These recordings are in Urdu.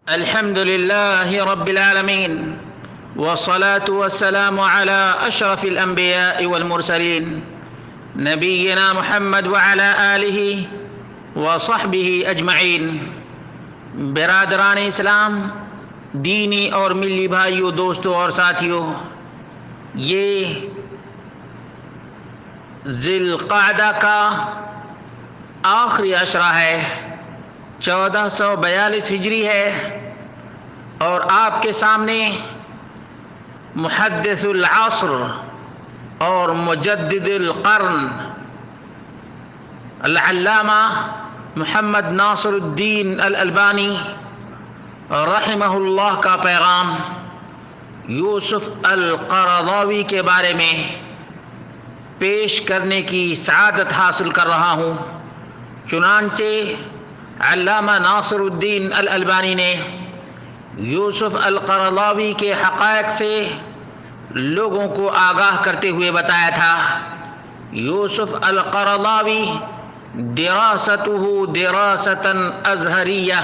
الحمد لله رب العالمين والصلاة والسلام على أشرف الأنبياء والمرسلين نبينا محمد وعلى آله وصحبه أجمعين۔ برادران اسلام، دینی اور ملی بھائیوں، دوستوں اور ساتھیوں، یہ ذی القعدہ کا آخری عشرہ ہے، 1442 ہجری ہے، اور آپ کے سامنے محدث العصر اور مجدد القرن العلامہ محمد ناصر الدین الالبانی رحمہ اللہ کا پیغام یوسف القرضاوی کے بارے میں پیش کرنے کی سعادت حاصل کر رہا ہوں۔ چنانچہ علامہ ناصر الدین الالبانی نے یوسف القرضاوی کے حقائق سے لوگوں کو آگاہ کرتے ہوئے بتایا تھا، یوسف القرضاوی دراستہ دراستاً ازہریہ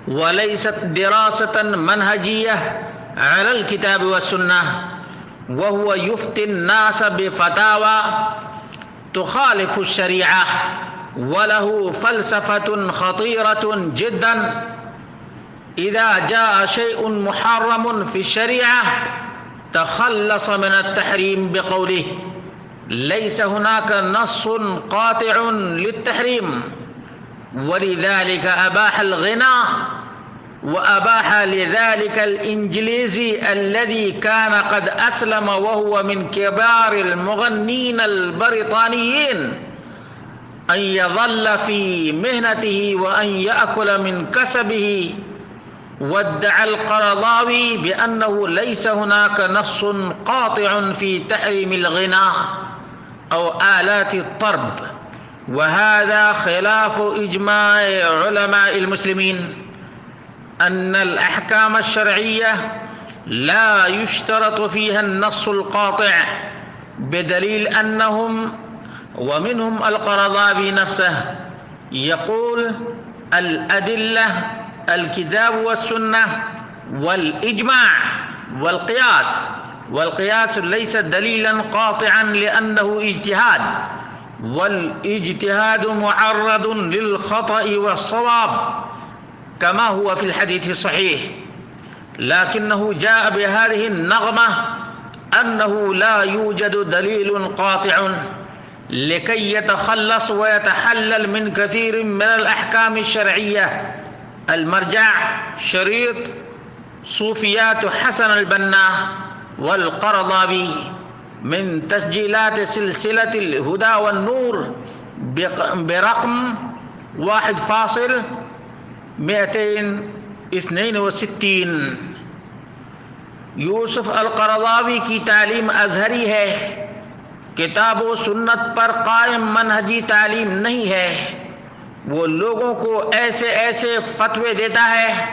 ولیست دراستاً منہجیہ علی الکتاب والسنہ، وهو يفتي الناس بفتاوى تخالف الشریعہ، وله فلسفة خطيرة جدا۔ إذا جاء شيء محرم في الشريعة تخلص من التحريم بقوله ليس هناك نص قاطع للتحريم، ولذلك أباح الغنى وأباح لذلك الإنجليزي الذي كان قد أسلم وهو من كبار المغنين البريطانيين أن يظل في مهنته وأن يأكل من كسبه، وادعى القرضاوي بأنه ليس هناك نص قاطع في تحريم الغناء أو آلات الطرب، وهذا خلاف إجماع علماء المسلمين أن الأحكام الشرعية لا يشترط فيها النص القاطع، بدليل أنهم ومنهم القرضاوي نفسه يقول الأدلة الكتاب والسنة والإجماع والقياس، والقياس ليس دليلا قاطعا لأنه اجتهاد، والاجتهاد معرض للخطأ والصواب كما هو في الحديث الصحيح، لكنه جاء بهذه النغمة أنه لا يوجد دليل قاطع لكي يتخلص ويتحلل من كثير من الأحكام الشرعية. المرجع شريط صوفيات حسن البنا والقرضاوي من تسجيلات سلسلة الهدى والنور برقم 1.262۔ یوسف القرضاوی کی تعلیم ازہری ہے، کتاب و سنت پر قائم منہجی تعلیم نہیں ہے۔ وہ لوگوں کو ایسے ایسے فتوے دیتا ہے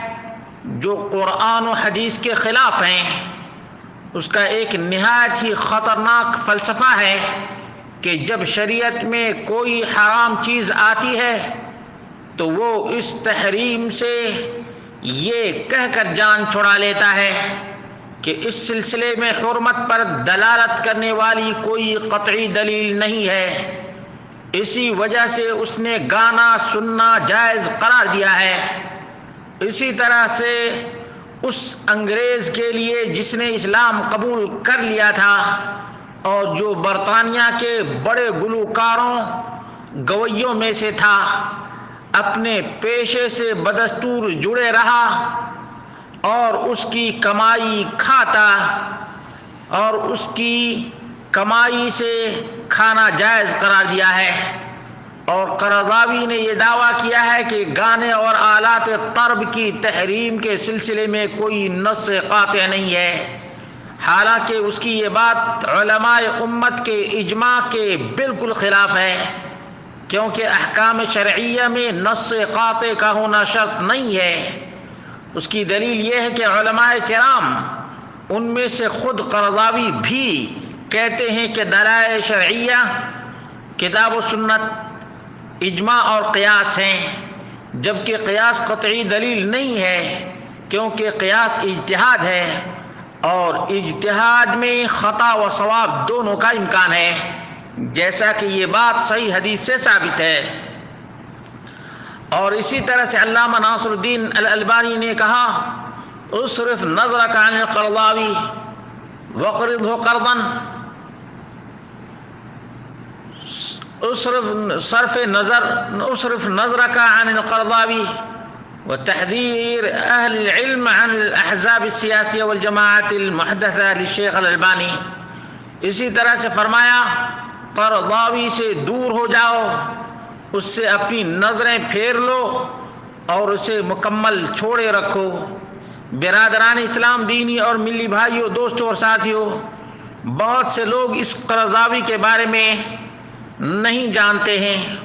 جو قرآن و حدیث کے خلاف ہیں۔ اس کا ایک نہایت ہی خطرناک فلسفہ ہے کہ جب شریعت میں کوئی حرام چیز آتی ہے تو وہ اس تحریم سے یہ کہہ کر جان چھڑا لیتا ہے کہ اس سلسلے میں حرمت پر دلالت کرنے والی کوئی قطعی دلیل نہیں ہے، اسی وجہ سے اس نے گانا سننا جائز قرار دیا ہے۔ اسی طرح سے اس انگریز کے لیے جس نے اسلام قبول کر لیا تھا اور جو برطانیہ کے بڑے گلوکاروں گویوں میں سے تھا، اپنے پیشے سے بدستور جڑے رہا اور اس کی کمائی کھاتا اور اس کی کمائی سے کھانا جائز قرار دیا ہے۔ اور قرضاوی نے یہ دعویٰ کیا ہے کہ گانے اور آلات طرب کی تحریم کے سلسلے میں کوئی نص قاطع نہیں ہے، حالانکہ اس کی یہ بات علماء امت کے اجماع کے بالکل خلاف ہے، کیونکہ احکام شرعیہ میں نص قاطع کا ہونا شرط نہیں ہے۔ اس کی دلیل یہ ہے کہ علماء کرام، ان میں سے خود قرضاوی بھی کہتے ہیں کہ دلائل شرعیہ کتاب و سنت، اجماع اور قیاس ہیں، جبکہ قیاس قطعی دلیل نہیں ہے، کیونکہ قیاس اجتہاد ہے، اور اجتہاد میں خطا و صواب دونوں کا امکان ہے، جیسا کہ یہ بات صحیح حدیث سے ثابت ہے۔ اور اسی طرح سے علامہ ناصر الدین الالبانی نے کہا، اصرف نظرک عن القرضاوی وقرضہ قرضا، اصرف نظرك عن القرضاوي وتحذير أهل العلم عن الأحزاب السياسية والجماعات المحدثة للشيخ الألباني۔ اسی طرح سے فرمایا، قرضاوی سے دور ہو جاؤ، اس سے اپنی نظریں پھیر لو اور اسے مکمل چھوڑے رکھو۔ برادران اسلام، دینی اور ملی بھائیوں، دوستوں اور ساتھیوں، بہت سے لوگ اس قرضاوی کے بارے میں نہیں جانتے ہیں۔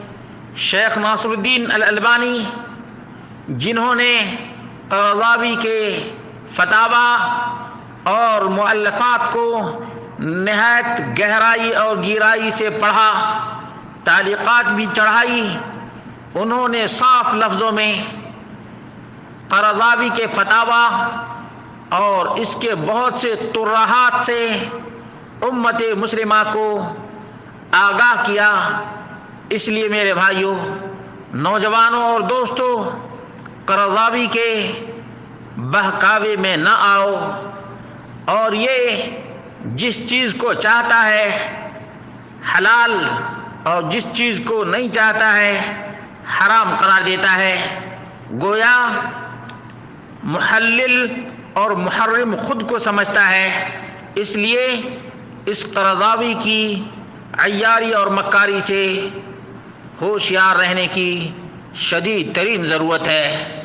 شیخ ناصر الدین الالبانی، جنہوں نے قرضاوی کے فتاوی اور مؤلفات کو نہایت گہرائی اور گہرائی سے پڑھا، تعلیقات بھی چڑھائی، انہوں نے صاف لفظوں میں قرضاوی کے فتاوی اور اس کے بہت سے ترہات سے امت مسلمہ کو آگاہ کیا۔ اس لیے میرے بھائیوں، نوجوانوں اور دوستوں، قرضاوی کے بہکاوے میں نہ آؤ، اور یہ جس چیز کو چاہتا ہے حلال اور جس چیز کو نہیں چاہتا ہے حرام قرار دیتا ہے، گویا محلل اور محرم خود کو سمجھتا ہے۔ اس لیے اس قرضاوی کی عیاری اور مکاری سے ہوشیار رہنے کی شدید ترین ضرورت ہے۔